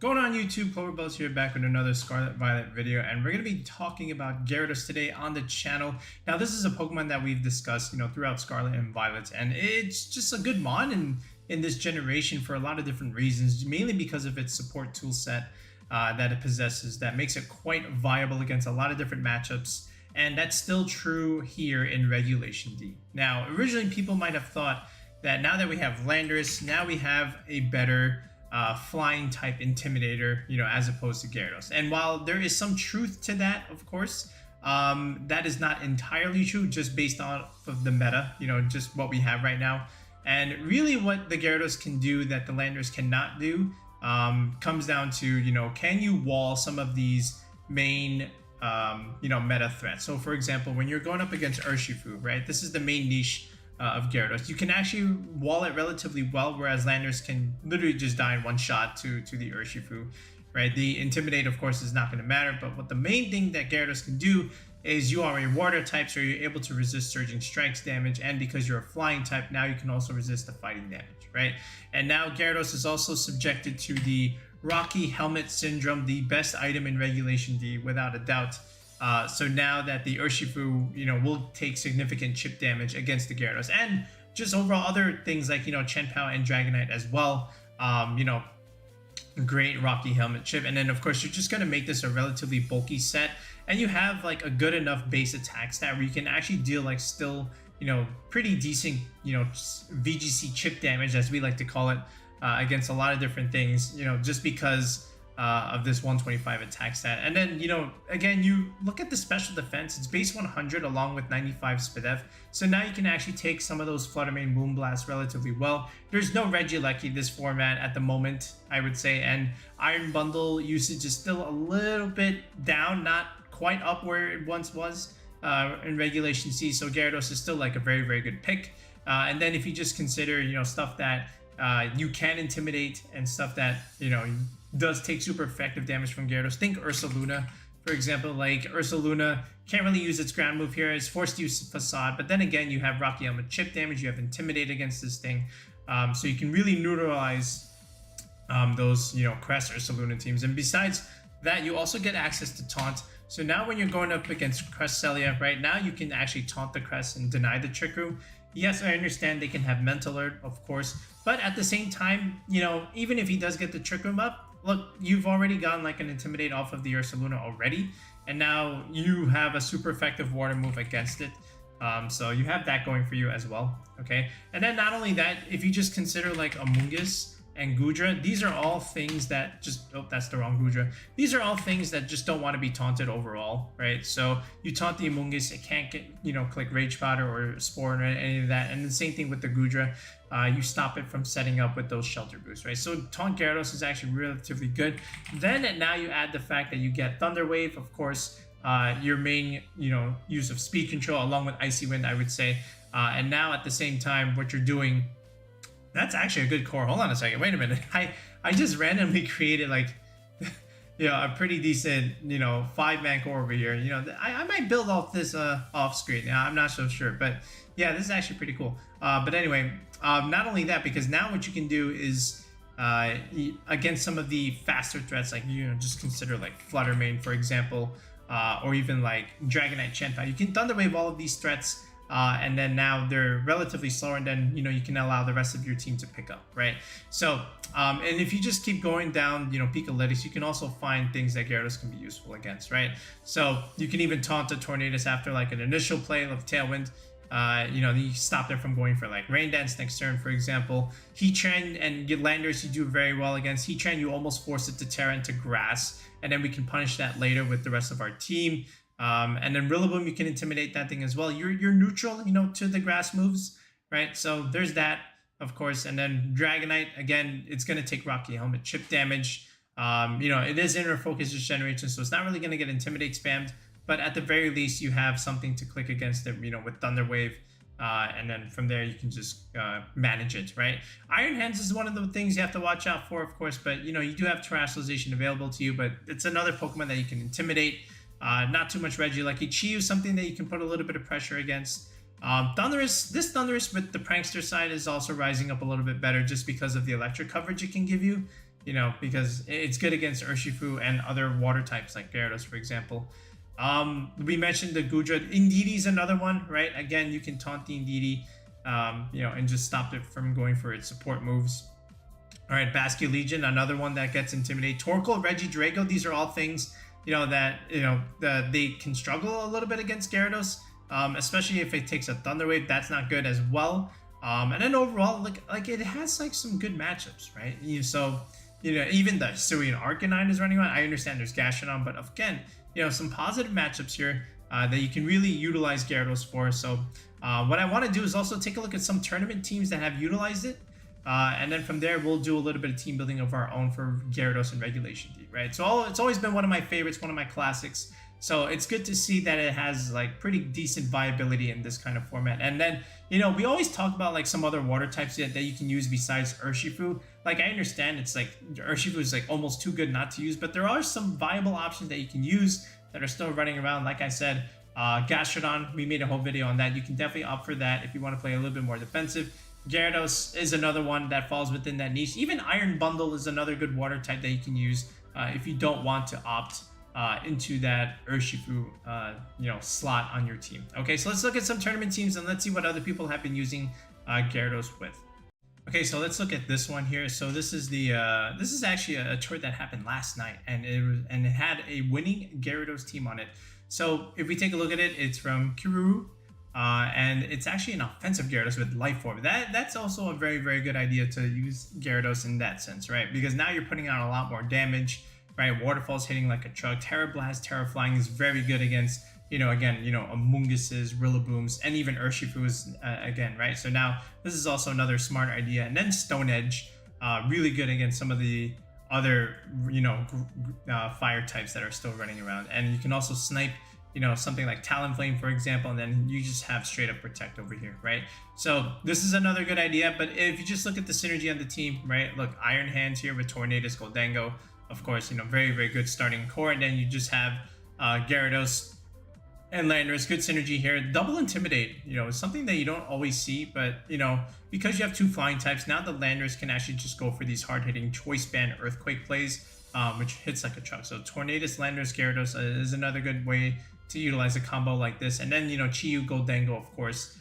Going on YouTube, Cloverbells here, back with another Scarlet Violet video, and we're going to be talking about Gyarados today on the channel. Now, this is a Pokemon that we've discussed, throughout Scarlet and Violet, and it's just a good mon in this generation for a lot of different reasons, mainly because of its support toolset that it possesses that makes it quite viable against a lot of different matchups, and that's still true here in Regulation D. Now, originally people might have thought that now that we have Landorus, now we have a better flying type Intimidator, as opposed to Gyarados. And while there is some truth to that, of course, that is not entirely true just based off of the meta, just what we have right now. And really what the Gyarados can do that the Landorus cannot do comes down to, can you wall some of these main, meta threats? So for example, when you're going up against Urshifu, right, this is the main niche of Gyarados. You can actually wall it relatively well, whereas Landorus can literally just die in one shot to the Urshifu, right? The Intimidate, of course, is not going to matter, but what the main thing that Gyarados can do is you are a water type, so you're able to resist Surging Strikes damage, and because you're a flying type, now you can also resist the fighting damage, right? And now Gyarados is also subjected to the Rocky Helmet Syndrome, the best item in Regulation D, without a doubt. So now that the Urshifu, will take significant chip damage against the Gyarados, and just overall other things like, Chien-Pao and Dragonite as well, great Rocky Helmet chip. And then of course, you're just going to make this a relatively bulky set, and you have like a good enough base attack stat where you can actually deal like still, pretty decent, VGC chip damage, as we like to call it, against a lot of different things, just because of this 125 attack stat. And then, again, you look at the special defense, it's base 100 along with 95 SPDF. So now you can actually take some of those Flutter Mane Moonblast relatively well. There's no Regieleki this format at the moment, I would say, and Iron Bundle usage is still a little bit down, not quite up where it once was in Regulation C. So Gyarados is still like a very, very good pick. And then if you just consider, stuff that you can intimidate and stuff that, does take super effective damage from Gyarados. Think Ursaluna, for example. Like Ursaluna can't really use its ground move here. It's forced to use Facade, but then again, you have Rocky Helmet chip damage. You have Intimidate against this thing, so you can really neutralize those Crest Ursaluna teams. And besides that, you also get access to Taunt. So now when you're going up against Cresselia, right now you can actually taunt the Crest and deny the Trick Room. Yes, I understand they can have Mental Alert, of course, but at the same time, even if he does get the Trick Room up, look, you've already gotten like an Intimidate off of the Ursaluna already, and now you have a super effective water move against it. So you have that going for you as well, okay? And then not only that, if you just consider like Amoongus and Goodra, these are all things that just, oh, that's the wrong Goodra. These are all things that just don't want to be taunted overall, right? So you taunt the Amoongus, it can't get, click Rage Powder or Spore or any of that. And the same thing with the Goodra. You stop it from setting up with those Shelter Boosts, right? So Taunt Gyarados is actually relatively good. Then now you add the fact that you get Thunder Wave, of course, your main, use of Speed Control along with Icy Wind, I would say. And now at the same time, what you're doing, that's actually a good core. Hold on a second. Wait a minute. I just randomly created like, a pretty decent, 5-man core over here. I might build off this off screen. Now, I'm not so sure, but yeah, this is actually pretty cool. But anyway, not only that, because now what you can do is against some of the faster threats, like, just consider like Flutter Mane, for example, or even like Dragonite, Chien-Pao. You can Thunder Wave all of these threats. And then now they're relatively slower, and then you can allow the rest of your team to pick up, right? So and if you just keep going down Pikalytics, you can also find things that Gyarados can be useful against, right? So you can even taunt the Tornadus after like an initial play of Tailwind. You stop them from going for like Rain Dance next turn, for example. Heatran and Landorus you do very well against. Heatran you almost force it to Terra into Grass, and then we can punish that later with the rest of our team. And then Rillaboom, you can intimidate that thing as well. You're neutral, to the grass moves, right? So there's that, of course. And then Dragonite, again, it's going to take Rocky Helmet chip damage. It is inner focus generation, so it's not really going to get Intimidate spammed. But at the very least, you have something to click against it, with Thunder Wave. And then from there, you can just manage it, right? Iron Hands is one of the things you have to watch out for, of course. But, you do have Terrestrialization available to you, but it's another Pokemon that you can intimidate. Not too much Regieleki. Chi is something that you can put a little bit of pressure against. This Thundurus with the Prankster side is also rising up a little bit better just because of the electric coverage it can give you. you know, because it's good against Urshifu and other water types like Gyarados, for example. We mentioned the Goodra. Indeedee is another one, right? Again, you can taunt the Indeedee, you know, and just stop it from going for its support moves. All right, Basque Legion, another one that gets Intimidate. Torkoal, Regidrago, these are all things, you know, that, you know, they can struggle a little bit against Gyarados, especially if it takes a Thunder Wave. That's not good as well. And then overall, like it has like some good matchups, right? So, you know, even the Hisuian Arcanine is running around. I understand there's Gastrodon, but again, you know, some positive matchups here that you can really utilize Gyarados for. So what I want to do is also take a look at some tournament teams that have utilized it. And then from there, we'll do a little bit of team building of our own for Gyarados and Regulation D, right? So it's always been one of my favorites, one of my classics. So it's good to see that it has like pretty decent viability in this kind of format. And then, you know, we always talk about like some other water types that you can use besides Urshifu. Like I understand it's like Urshifu is like almost too good not to use, but there are some viable options that you can use that are still running around. Like I said, Gastrodon, we made a whole video on that. You can definitely opt for that if you want to play a little bit more defensive. Gyarados is another one that falls within that niche. Even Iron Bundle is another good water type that you can use if you don't want to opt into that Urshifu, you know, slot on your team. Okay, so let's look at some tournament teams and let's see what other people have been using Gyarados with. Okay, so let's look at this one here. So this is the this is actually a tour that happened last night, and it had a winning Gyarados team on it. So if we take a look at it, it's from Kiruru. And it's actually an offensive Gyarados with Life Orb. That's also a very, very good idea to use Gyarados in that sense, right? Because now you're putting out a lot more damage, right? Waterfall's hitting like a truck. Terra Blast, Terra Flying is very good against, you know, again, you know, Amoonguses, Rillabooms, and even Urshifus again, right? So now this is also another smart idea. And then Stone Edge, really good against some of the other, you know, fire types that are still running around. And you can also snipe, you know, something like Talonflame, for example, and then you just have straight up Protect over here, right? So this is another good idea, but if you just look at the synergy on the team, right? Look, Iron Hands here with Tornadus, Goldango, of course, you know, very, very good starting core, and then you just have Gyarados and Landorus, good synergy here. Double Intimidate, you know, something that you don't always see, but, you know, because you have two flying types, now the Landorus can actually just go for these hard-hitting Choice Band Earthquake plays, which hits like a truck. So Tornadus, Landorus, Gyarados is another good way to utilize a combo like this. And then, you know, Chiyu, Goldango, of course.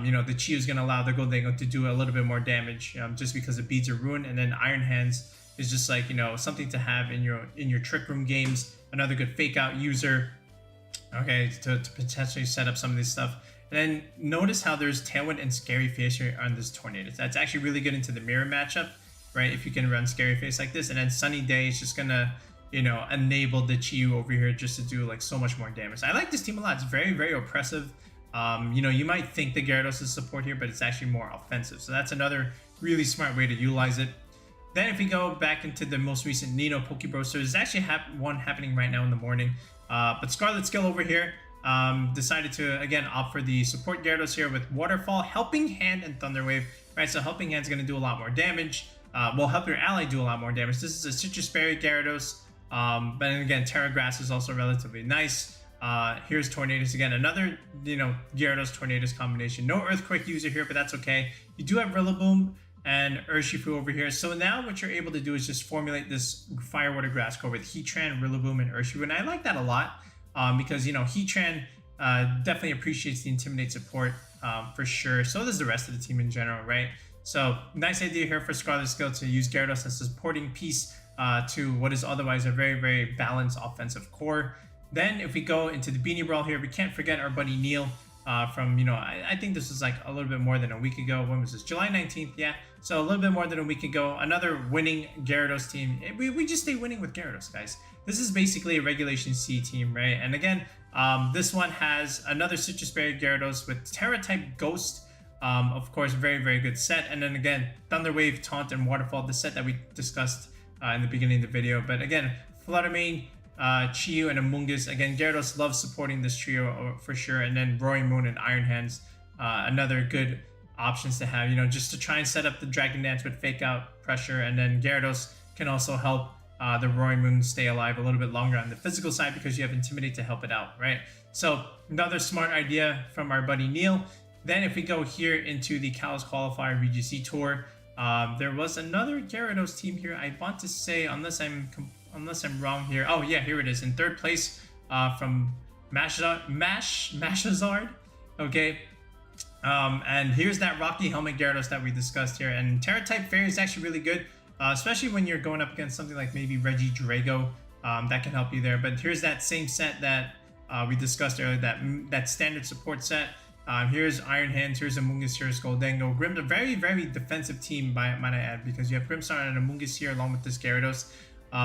You know, the Chiyu is going to allow the Goldango to do a little bit more damage just because the beads are ruined. And then Iron Hands is just like, you know, something to have in your Trick Room games. Another good fake out user, okay, to potentially set up some of this stuff. And then notice how there's Tailwind and Scary Face here on this Tornadus. That's actually really good into the mirror matchup, right? If you can run Scary Face like this. And then Sunny Day is just going to, you know, enable the Chiyu over here just to do like so much more damage. I like this team a lot. It's very, very oppressive. You know, you might think the Gyarados is support here, but it's actually more offensive. So that's another really smart way to utilize it. Then if we go back into the most recent Nino Pokebros, so there's actually one happening right now in the morning. But Scarlet Skill over here decided to, again, opt for the support Gyarados here with Waterfall, Helping Hand, and Thunder Wave. Right, so Helping Hand is going to do a lot more damage. Will help your ally do a lot more damage. This is a Citrus Berry Gyarados. But then again, Terra Grass is also relatively nice. Here's Tornadus again, another, you know, Gyarados Tornadus combination. No Earthquake user here, but that's okay. You do have Rillaboom and Urshifu over here. So now what you're able to do is just formulate this Fire Water Grass core with Heatran, Rillaboom, and Urshifu. And I like that a lot because, you know, Heatran definitely appreciates the Intimidate support for sure. So does the rest of the team in general, right? So nice idea here for Scarlet Skill to use Gyarados as a supporting piece to what is otherwise a very, very balanced offensive core. Then if we go into the Beanie Brawl here, we can't forget our buddy Neil from, you know, I think this was like a little bit more than a week ago. When was this? July 19th, yeah. So a little bit more than a week ago. Another winning Gyarados team. We just stay winning with Gyarados, guys. This is basically a Regulation C team, right? And again, this one has another Citrus Berry Gyarados with Terra-type Ghost. Of course, very, very good set. And then again, Thunder Wave, Taunt, and Waterfall, the set that we discussed in the beginning of the video. But again, Fluttermane, Chiyu, and Amoongus. Again, Gyarados loves supporting this trio for sure. And then Roaring Moon and Iron Hands, another good options to have, you know, just to try and set up the Dragon Dance with fake out pressure. And then Gyarados can also help the Roaring Moon stay alive a little bit longer on the physical side because you have Intimidate to help it out, right? So another smart idea from our buddy Neil. Then if we go here into the Kalos Qualifier VGC Tour, There was another Gyarados team here. I want to say, unless I'm wrong here. Oh yeah, here it is in third place from Mashazard. Okay. And here's that Rocky Helmet Gyarados that we discussed here. And Terra type Fairy is actually really good, especially when you're going up against something like maybe Regidrago. That can help you there. But here's that same set that we discussed earlier, that standard support set. Here's Iron Hands, here's Amoongus, here's Goldengo. A very, very defensive team, might I add, because you have Grimmsnarl and Amoongus here along with this Gyarados.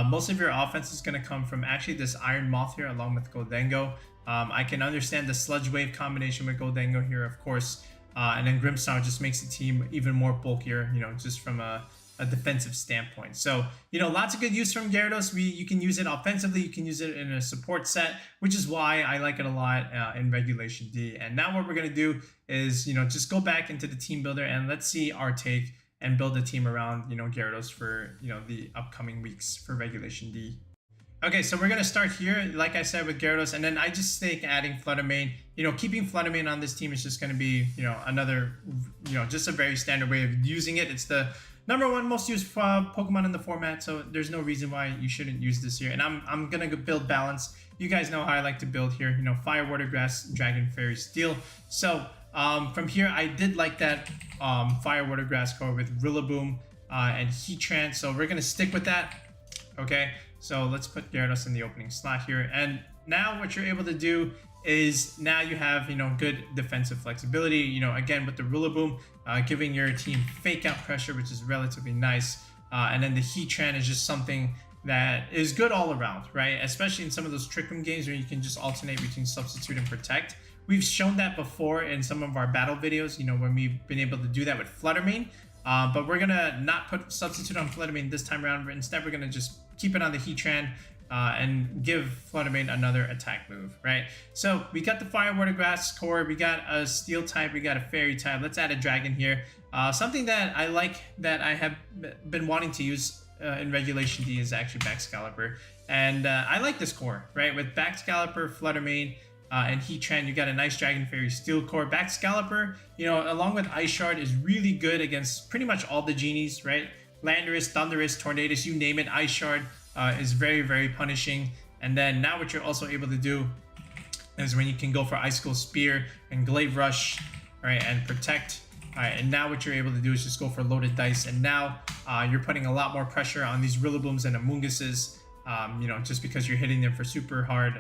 Most of your offense is going to come from actually this Iron Moth here along with Goldengo. I can understand the Sludge Wave combination with Goldengo here, of course. And then Grimmsnarl just makes the team even more bulkier, you know, just from a defensive standpoint. So, you know, lots of good use from Gyarados. You can use it offensively, you can use it in a support set, which is why I like it a lot in Regulation D. And now what we're going to do is, you know, just go back into the team builder and let's see our take and build a team around, you know, Gyarados for, you know, the upcoming weeks for Regulation D. Okay, so we're going to start here, like I said, with Gyarados, and then I just think adding Flutter Mane, you know, keeping Flutter Mane on this team is just going to be, you know, another, you know, just a very standard way of using it. It's the #1 most used Pokemon in the format, so there's no reason why you shouldn't use this here. And I'm going to build balance. You guys know how I like to build here, you know, Fire, Water, Grass, Dragon, Fairy, Steel. So from here, I did like that Fire, Water, Grass core with Rillaboom and Heatran, so we're going to stick with that, okay? So let's put Gyarados in the opening slot here. And now what you're able to do is now you have, you know, good defensive flexibility, you know, again with the Rillaboom, giving your team fake out pressure, which is relatively nice. And then the Heatran is just something that is good all around, right? Especially in some of those Trick Room games where you can just alternate between Substitute and Protect. We've shown that before in some of our battle videos, you know, when we've been able to do that with Flutter Mane. But we're going to not put Substitute on Flutter Mane this time around. Instead, we're going to just keep it on the Heatran and give Flutter Mane another attack move, right? So we got the Fire, Water, Grass core. We got a Steel type. We got a Fairy type. Let's add a Dragon here. Something that I like that I have been wanting to use in Regulation D is actually Baxcalibur. And I like this core, right? With Baxcalibur, Flutter Mane, and Heatran, you got a nice Dragon Fairy Steel core. Baxcalibur, you know, along with Ice Shard, is really good against pretty much all the genies, right? Landorus, Thundurus, Tornadus, you name it. Ice Shard is very, very punishing. And then now what you're also able to do is when you can go for Icicle Spear and Glaive Rush, right, and Protect. All right, and now what you're able to do is just go for Loaded Dice. And now you're putting a lot more pressure on these Rillabooms and Amoonguses, you know, just because you're hitting them for super hard,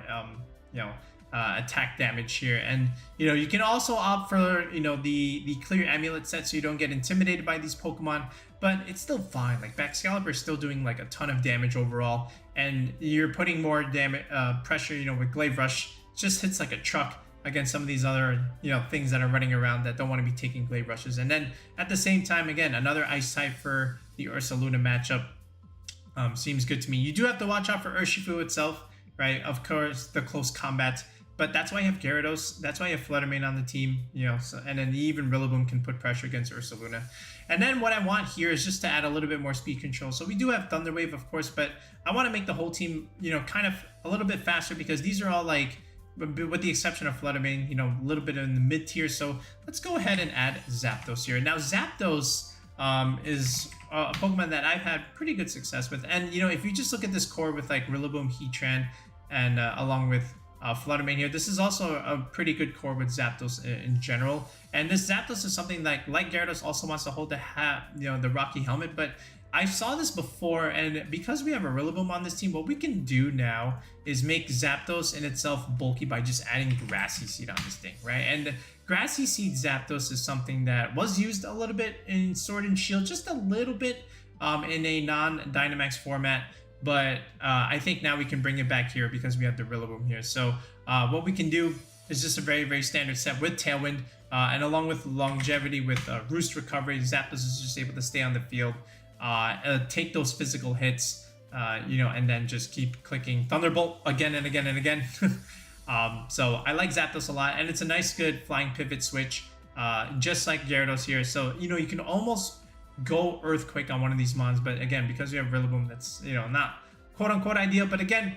you know, attack damage here. And you know, you can also opt for, you know, the clear amulet set so you don't get intimidated by these Pokemon, but it's still fine. Like Baxcalibur is still doing like a ton of damage overall, and you're putting more damage pressure, you know, with Glaive Rush. Just hits like a truck against some of these other, you know, things that are running around that don't want to be taking Glaive Rushes. And then at the same time, again, another Ice type for the Ursaluna matchup seems good to me. You do have to watch out for Urshifu itself, right? Of course, the close combat. But that's why you have Gyarados. That's why you have Flutter Mane on the team, you know. So, and then even Rillaboom can put pressure against Ursaluna. And then what I want here is just to add a little bit more speed control. So we do have Thunder Wave, of course, but I want to make the whole team, you know, kind of a little bit faster because these are all like, with the exception of Flutter Mane, you know, a little bit in the mid tier. So let's go ahead and add Zapdos here. Now Zapdos is a Pokemon that I've had pretty good success with. And, you know, if you just look at this core with like Rillaboom, Heatran, and along with Flutter Mane here, this is also a pretty good core with Zapdos in general. And this Zapdos is something like Gyarados also wants to hold the you know, the Rocky Helmet, but I saw this before, and because we have a Rillaboom on this team, what we can do now is make Zapdos in itself bulky by just adding Grassy Seed on this thing, right? And Grassy Seed Zapdos is something that was used a little bit in Sword and Shield, just a little bit in a non-Dynamax format. But I think now we can bring it back here because we have the Rillaboom here. So what we can do is just a very, very standard set with Tailwind. And along with Longevity with Roost Recovery, Zapdos is just able to stay on the field, take those physical hits, you know, and then just keep clicking Thunderbolt again and again and again. So I like Zapdos a lot. And it's a nice, good flying pivot switch, just like Gyarados here. So, you know, you can almost go Earthquake on one of these mons, but again, because we have Rillaboom, that's, you know, not quote-unquote ideal. But again,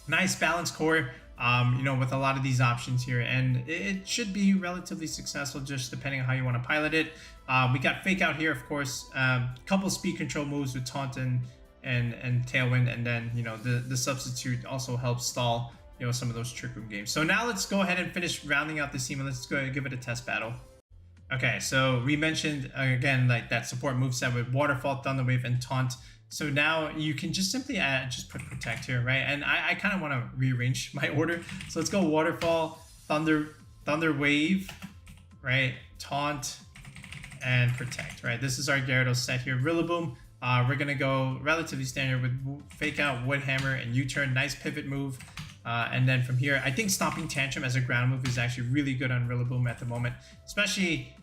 nice balanced core. you know, with a lot of these options here, and it should be relatively successful just depending on how you want to pilot it. We got Fake Out here, of course, couple speed control moves with Taunt and Tailwind, and then, you know, the substitute also helps stall, you know, some of those Trick Room games. So now let's go ahead and finish rounding out this team, and let's go ahead and give it a test battle. Okay, so we mentioned again like that support moveset with Waterfall, Thunder Wave, and Taunt. So now you can just simply just put Protect here, right? And I kind of want to rearrange my order. So let's go Waterfall, Thunder Wave, right? Taunt, and Protect, right? This is our Gyarados set here. Rillaboom, we're going to go relatively standard with Fake Out, Wood Hammer, and U-Turn. Nice pivot move. And then from here, I think Stomping Tantrum as a ground move is actually really good on Rillaboom at the moment, especially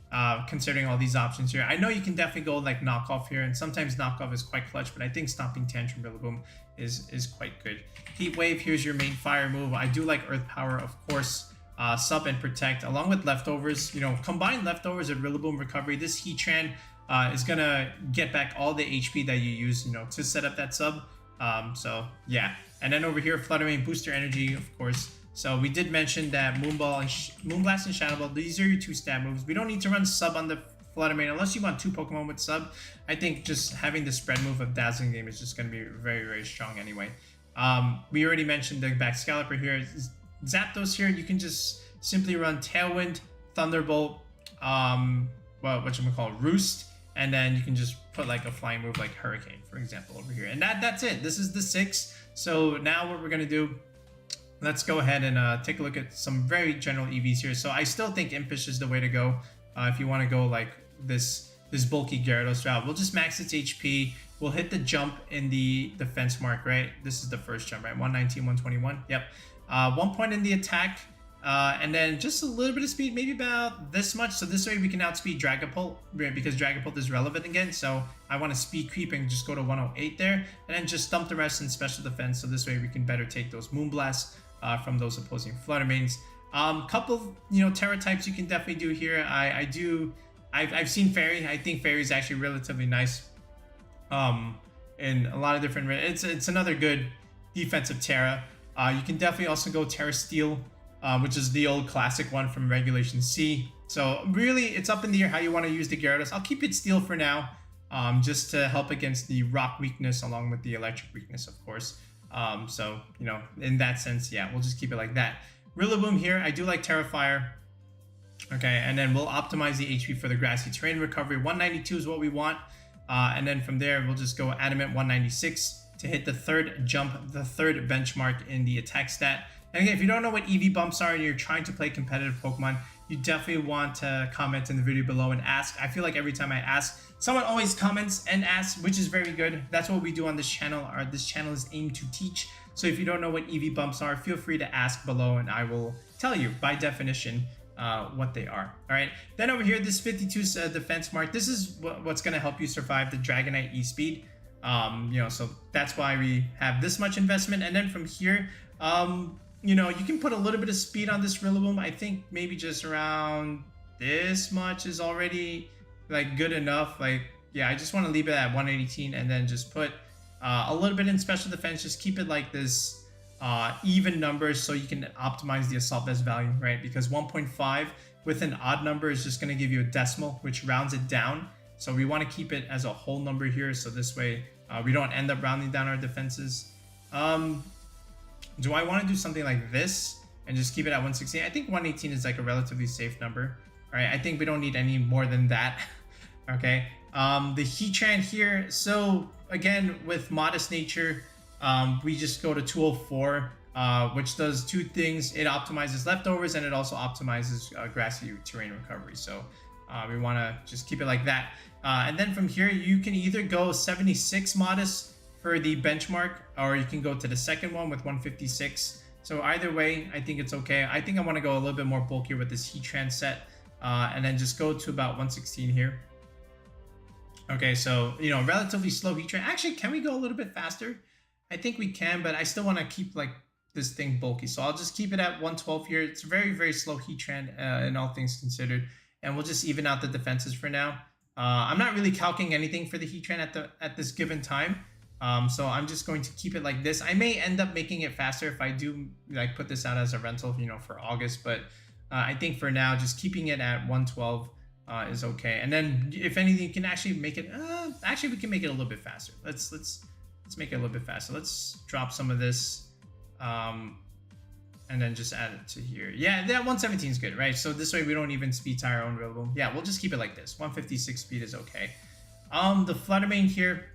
considering all these options here. I know you can definitely go like Knockoff here, and sometimes Knockoff is quite clutch, but I think Stomping Tantrum Rillaboom is quite good. Heat Wave, here's your main fire move. I do like Earth Power, of course. Sub and Protect, along with Leftovers. You know, combine Leftovers and Rillaboom Recovery. This Heatran is gonna get back all the HP that you use, you know, to set up that sub. So yeah. And then over here, Fluttering, Booster Energy, of course. So we did mention that Moonblast and Shadow Ball, these are your 2 stab moves. We don't need to run sub on the Fluttering unless you want 2 Pokemon with sub. I think just having the spread move of Dazzling Gleam is just going to be very, very strong anyway. We already mentioned the back Scalper here. Zapdos here, you can just simply run Tailwind, Thunderbolt, Roost, and then you can just put like a flying move like Hurricane, for example, over here. And that's it. This is the 6. So now what we're going to do, let's go ahead and take a look at some very general EVs here. So I still think Impish is the way to go if you want to go like this bulky Gyarados route. We'll just max its HP. We'll hit the jump in the defense mark, right? This is the first jump, right? 119, 121. Yep. 1 point in the attack. And then just a little bit of speed, maybe about this much. So this way we can outspeed Dragapult, right? Because Dragapult is relevant again. So I want to speed creep and just go to 108 there. And then just dump the rest in special defense. So this way we can better take those Moonblasts from those opposing Fluttermanes. Couple, you know, Terra types you can definitely do here. I've seen Fairy. I think Fairy is actually relatively nice. In a lot of different, it's another good defensive Terra. You can definitely also go Terra Steel, which is the old classic one from Regulation C. So really, it's up in the air how you want to use the Gyarados. I'll keep it Steel for now, just to help against the Rock weakness along with the Electric weakness, of course. So, you know, in that sense, yeah, we'll just keep it like that. Rillaboom here, I do like Terrafire. Okay, and then we'll optimize the HP for the Grassy Terrain Recovery. 192 is what we want. And then from there, we'll just go Adamant 196 to hit the 3rd jump, the 3rd benchmark in the attack stat. And again, if you don't know what EV bumps are and you're trying to play competitive Pokemon, you definitely want to comment in the video below and ask. I feel like every time I ask, someone always comments and asks, which is very good. That's what we do on this channel. This channel is aimed to teach. So if you don't know what EV bumps are, feel free to ask below and I will tell you by definition what they are. All right. Then over here, this 52 defense mark. This is what's going to help you survive the Dragonite E-Speed. You know, so that's why we have this much investment. And then from here, you know, you can put a little bit of speed on this Rillaboom. I think maybe just around this much is already like good enough. Like, yeah, I just want to leave it at 118 and then just put a little bit in special defense. Just keep it like this even numbers so you can optimize the assault vest value, right? Because 1.5 with an odd number is just going to give you a decimal, which rounds it down. So we want to keep it as a whole number here. So this way we don't end up rounding down our defenses. Do I want to do something like this and just keep it at 116? I think 118 is like a relatively safe number. All right, I think we don't need any more than that. Okay, the Heatran here. So again, with Modest Nature, we just go to 204, which does 2 things. It optimizes Leftovers and it also optimizes Grassy Terrain Recovery. So we want to just keep it like that. And then from here, you can either go 76 Modest for the benchmark, or you can go to the second one with 156. So either way, I think it's okay. I think I want to go a little bit more bulkier with this Heatran set, and then just go to about 116 here. Okay, so, you know, relatively slow Heatran. Actually, can we go a little bit faster? I think we can, but I still want to keep like this thing bulky. So I'll just keep it at 112 here. It's very, very slow Heatran in all things considered. And we'll just even out the defenses for now. I'm not really calculating anything for the Heatran at this given time. So I'm just going to keep it like this. I may end up making it faster if I do like put this out as a rental, you know, for August. But I think for now, just keeping it at 112 is okay. And then if anything, you can actually make it. Actually, we can make it a little bit faster. Let's make it a little bit faster. Let's drop some of this, and then just add it to here. Yeah, that 117 is good, right? So this way we don't even speed tie our own Rillaboom. Yeah, we'll just keep it like this. 156 speed is okay. The Fluttermane here.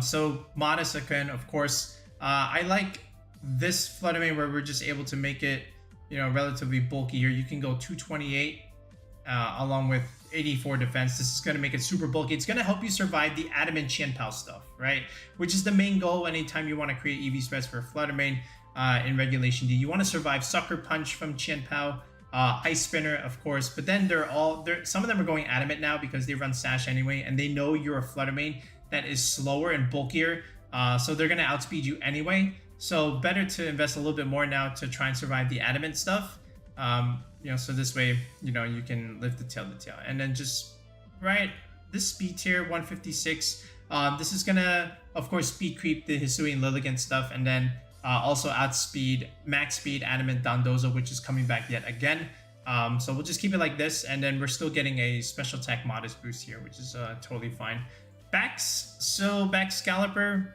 So modest again, of course. I like this Fluttermane where we're just able to make it, you know, relatively bulky here. You can go 228 along with 84 defense. This is going to make it super bulky. It's going to help you survive the Adamant Chien-Pao stuff, right? Which is the main goal anytime you want to create EV spreads for Fluttermane in Regulation D. You want to survive Sucker Punch from Chien-Pao, Ice Spinner, of course, but then some of them are going Adamant now because they run Sash anyway, and they know you're a Fluttermane that is slower and bulkier, so they're going to outspeed you anyway. So better to invest a little bit more now to try and survive the Adamant stuff. You know, so this way, you know, you can lift the tail to tail. And then just, right, this speed tier, 156. This is going to, of course, speed creep the Hisuian Lilligant stuff, and then also outspeed, max speed Adamant Dondozo, which is coming back yet again. So we'll just keep it like this, and then we're still getting a special attack modest boost here, which is totally fine. Backs, so back Scalper,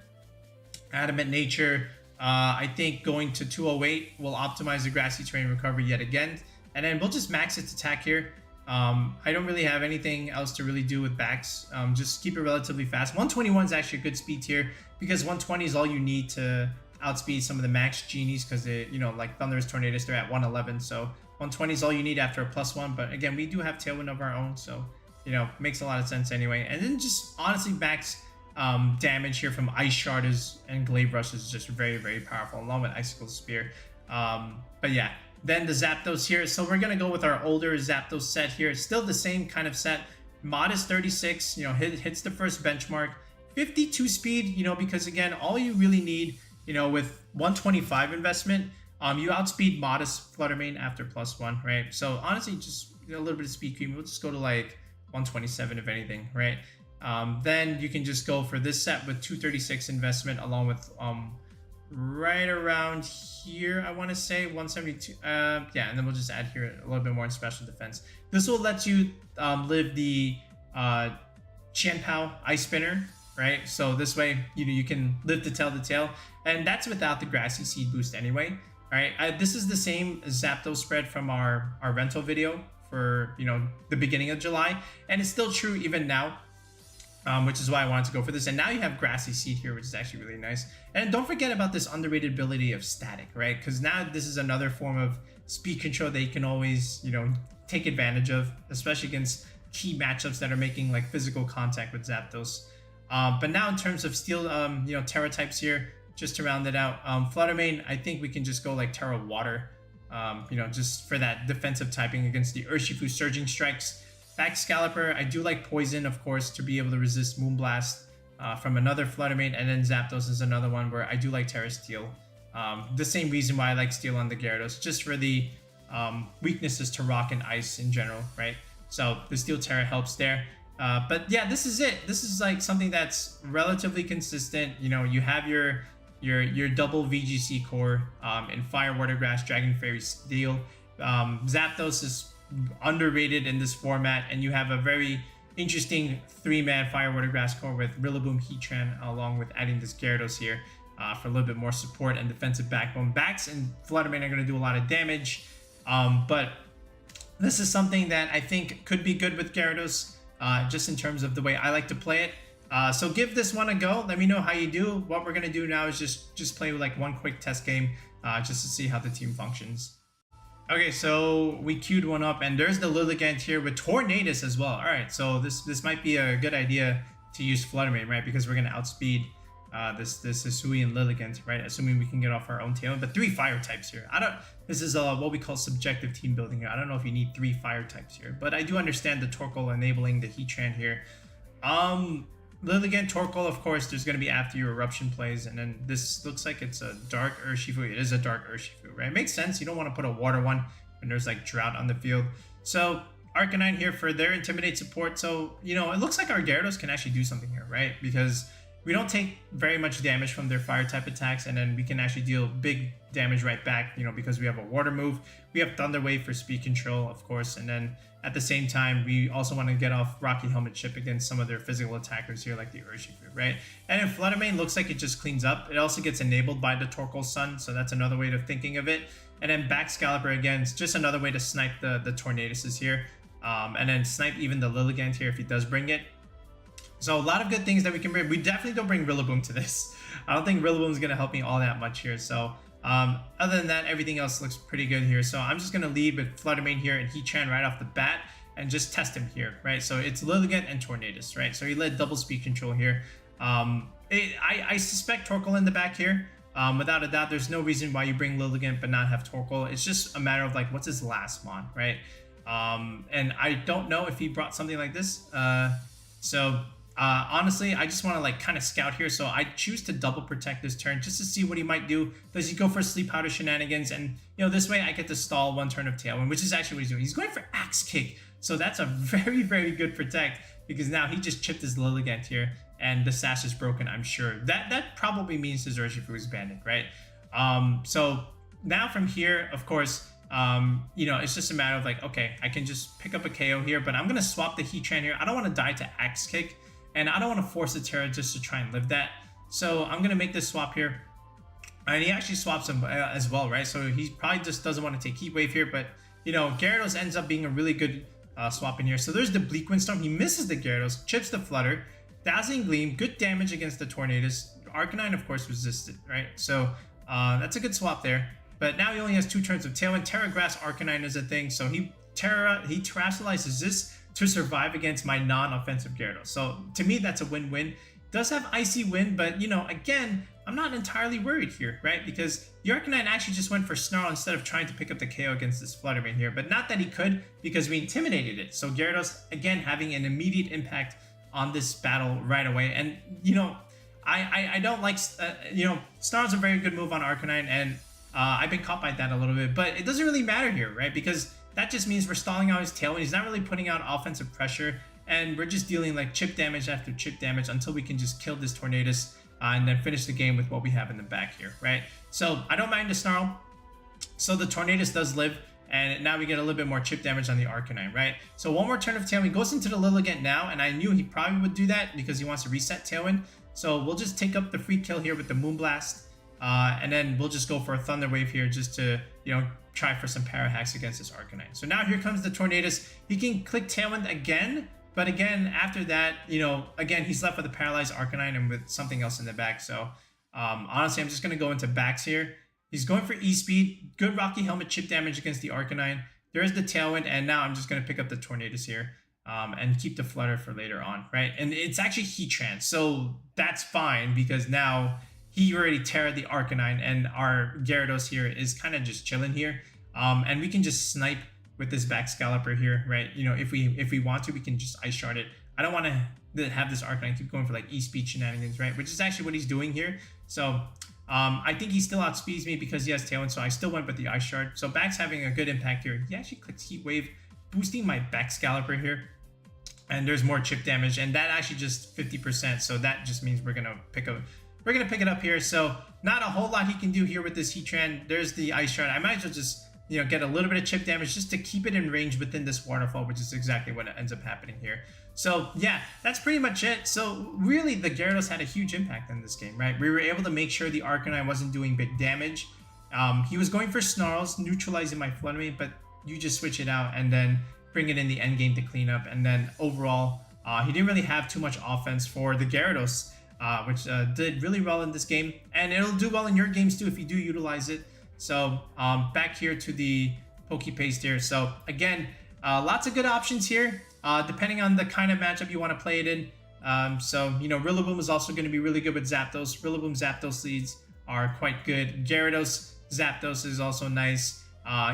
Adamant Nature. I think going to 208 will optimize the grassy terrain recovery yet again. And then we'll just max its attack here. I don't really have anything else to really do with backs. Just keep it relatively fast. 121 is actually a good speed tier because 120 is all you need to outspeed some of the max genies because they, you know, like Thunderous Tornadus, they're at 111. So 120 is all you need after a +1. But again, we do have Tailwind of our own. So, you know, makes a lot of sense anyway. And then just honestly max damage here from Ice Shard and Glaive Rush is just very, very powerful along with Icicle Spear. But yeah. Then the Zapdos here. So we're going to go with our older Zapdos set here. It's still the same kind of set. Modest 36, you know, hits the first benchmark. 52 speed, you know, because again, all you really need, you know, with 125 investment, you outspeed modest Fluttermane after +1, right? So honestly, just a little bit of speed cream. We'll just go to like 127 if anything, right? Then you can just go for this set with 236 investment along with right around here, I want to say 172. Yeah, and then we'll just add here a little bit more in special defense. This will let you live the Chien-Pao Ice Spinner, right? So this way, you know, you can live the tail, and that's without the Grassy Seed boost anyway. All right, this is the same Zapdos spread from our rental video for, you know, the beginning of July, and it's still true even now. Which is why I wanted to go for this. And now you have Grassy Seed here, which is actually really nice. And don't forget about this underrated ability of Static, right? Because now this is another form of speed control that you can always, you know, take advantage of, especially against key matchups that are making like physical contact with Zapdos. But now in terms of Steel, you know, Terra types here, just to round it out, Fluttermane, I think we can just go like Terra Water, you know, just for that defensive typing against the Urshifu Surging Strikes. Back Scalper, I do like Poison, of course, to be able to resist Moonblast from another Fluttermane, and then Zapdos is another one where I do like Terra Steel. The same reason why I like Steel on the Gyarados, just for the weaknesses to Rock and Ice in general, right? So the Steel Terra helps there. But yeah, this is it. This is like something that's relatively consistent. You know, you have your double VGC core in Fire, Water, Grass, Dragon, Fairy, Steel. Zapdos is underrated in this format, and you have a very interesting 3-man Fire, Water, Grass core with Rillaboom, Heatran, along with adding this Gyarados here for a little bit more support and defensive backbone. Backs and Fluttermane are going to do a lot of damage, but this is something that I think could be good with Gyarados, just in terms of the way I like to play it. So give this one a go. Let me know how you do. What we're going to do now is just play with like one quick test game just to see how the team functions. Okay, so we queued one up, and there's the Lilligant here with Tornadus as well. All right, so this might be a good idea to use Fluttermane, right? Because we're gonna outspeed this Hisuian Lilligant, right? Assuming we can get off our own tail. But 3 fire types here. This is what we call subjective team building here. I don't know if you need 3 fire types here, but I do understand the Torkoal enabling the Heatran here. Lilligant, Torkoal, of course, there's going to be after your Eruption plays, and then this looks like it's a Dark Urshifu. It is a Dark Urshifu, right? It makes sense. You don't want to put a Water one when there's like Drought on the field. So Arcanine here for their Intimidate support. So, you know, it looks like our Gyarados can actually do something here, right? Because we don't take very much damage from their fire type attacks, and then we can actually deal big damage right back, you know, because we have a water move. We have Thunder Wave for speed control, of course, and then at the same time, we also want to get off Rocky Helmet Chip against some of their physical attackers here, like the Urshifu, right? And then Flutter Mane looks like it just cleans up. It also gets enabled by the Torkoal Sun, so that's another way of thinking of it. And then Back Scalper, again, it's just another way to snipe the Tornadoses here. And then snipe even the Lilligant here if he does bring it. So a lot of good things that we can bring. We definitely don't bring Rillaboom to this. I don't think Rillaboom is going to help me all that much here. So other than that, everything else looks pretty good here. So I'm just going to lead with Flutter Mane here and Heatran right off the bat and just test him here, right? So it's Lilligant and Tornadus, right? So he led double speed control here. I suspect Torkoal in the back here. Without a doubt, there's no reason why you bring Lilligant but not have Torkoal. It's just a matter of like, what's his last mon, right? And I don't know if he brought something like this. Honestly, I just want to like kind of scout here. So I choose to double protect this turn just to see what he might do. Does he go for Sleep Powder shenanigans? And, you know, this way I get to stall one turn of Tailwind, which is actually what he's doing. He's going for Axe Kick. So that's a very, very good protect because now he just chipped his Lilligant here and the sash is broken, I'm sure. That probably means his Urshifu is banded, right? So now from here, of course, you know, it's just a matter of like, okay, I can just pick up a KO here, but I'm going to swap the Heatran here. I don't want to die to Axe Kick, and I don't want to force the Terra just to try and live that. So I'm going to make this swap here. And he actually swaps him as well, right? So he probably just doesn't want to take Heat Wave here, but, you know, Gyarados ends up being a really good swap in here. So there's the Bleak Windstorm. He misses the Gyarados, chips the Flutter, Dazzling Gleam, good damage against the Tornadus. Arcanine, of course, resisted, right? So that's a good swap there. But now he only has 2 turns of Tailwind. Terra Grass Arcanine is a thing, so he terrestrializes this to survive against my non-offensive Gyarados. So to me, that's a win-win. Does have Icy Wind, but, you know, again, I'm not entirely worried here, right? Because the Arcanine actually just went for Snarl instead of trying to pick up the KO against this Flutter Mane here. But not that he could, because we intimidated it. So Gyarados, again, having an immediate impact on this battle right away. And, you know, I don't like, you know, Snarl's a very good move on Arcanine, and I've been caught by that a little bit. But it doesn't really matter here, right? Because that just means we're stalling out his Tailwind. He's not really putting out offensive pressure. And we're just dealing like chip damage after chip damage until we can just kill this Tornadus and then finish the game with what we have in the back here, right? So I don't mind the Snarl. So the Tornadus does live, and now we get a little bit more chip damage on the Arcanine, right? So one more turn of Tailwind. He goes into the Lilligant now, and I knew he probably would do that because he wants to reset Tailwind. So we'll just take up the free kill here with the Moonblast, and then we'll just go for a Thunder Wave here just to, you know, try for some para hacks against this Arcanine. So now here comes the Tornadus. He can click Tailwind again, but again, after that, you know, again, he's left with a paralyzed Arcanine and with something else in the back. So honestly, I'm just going to go into backs here. He's going for E-Speed, good Rocky Helmet chip damage against the Arcanine. There is the Tailwind, and now I'm just going to pick up the Tornadus here and keep the Flutter for later on, right? And it's actually Heatran, so that's fine because now he already teared the Arcanine, and our Gyarados here is kind of just chilling here. And we can just snipe with this Back Scalper here, right? You know, if we want to, we can just Ice Shard it. I don't want to have this Arcanine keep going for like E-Speed shenanigans, right? Which is actually what he's doing here. So I think he still outspeeds me because he has Tailwind, so I still went with the Ice Shard. So Back's having a good impact here. He actually clicks Heat Wave, boosting my Back Scalper here. And there's more chip damage, and that actually just 50%. So that just means we're gonna pick it up here. So not a whole lot he can do here with this Heatran. There's the Ice Shard. I might as well just, you know, get a little bit of chip damage just to keep it in range within this waterfall, which is exactly what ends up happening here. So yeah, that's pretty much it. So really, the Gyarados had a huge impact in this game, right? We were able to make sure the Arcanine wasn't doing big damage. He was going for Snarls, neutralizing my Flutter Mane, but you just switch it out and then bring it in the end game to clean up. And then overall, he didn't really have too much offense for the Gyarados, which did really well in this game. And it'll do well in your games too if you do utilize it. So back here to the Pokepaste here. So again, lots of good options here, depending on the kind of matchup you want to play it in. So, you know, Rillaboom is also going to be really good with Zapdos. Rillaboom Zapdos leads are quite good. Gyarados Zapdos is also nice.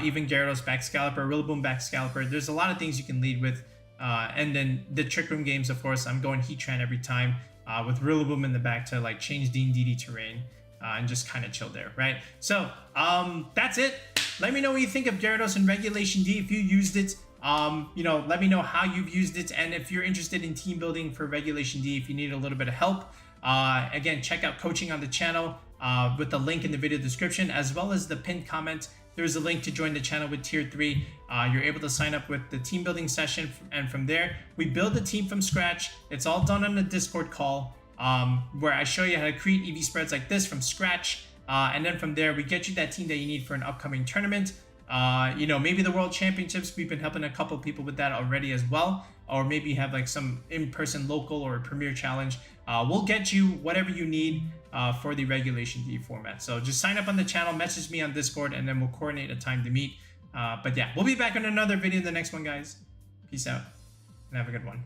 Even Gyarados Back Scalper, Rillaboom Back Scalper. There's a lot of things you can lead with. And then the Trick Room games, of course, I'm going Heatran every time with Rillaboom in the back to like change DD terrain. And just kind of chill there, right? So that's it. Let me know what you think of Gyarados in Regulation D. If you used it, you know, let me know how you've used it, and if you're interested in team building for Regulation D, if you need a little bit of help, Again, check out coaching on the channel with the link in the video description, as well as the pinned comment. There's a link to join the channel with tier 3. You're able to sign up with the team building session, and from there we build the team from scratch. It's all done on a Discord call where I show you how to create EV spreads like this from scratch, and then from there we get you that team that you need for an upcoming tournament. You know, maybe the World Championships. We've been helping a couple people with that already as well, or maybe you have like some in-person local or premier challenge. We'll get you whatever you need for the Regulation D format. So just sign up on the channel, message me on Discord, and then we'll coordinate a time to meet. But yeah, we'll be back on another video in the next one, guys. Peace out and have a good one.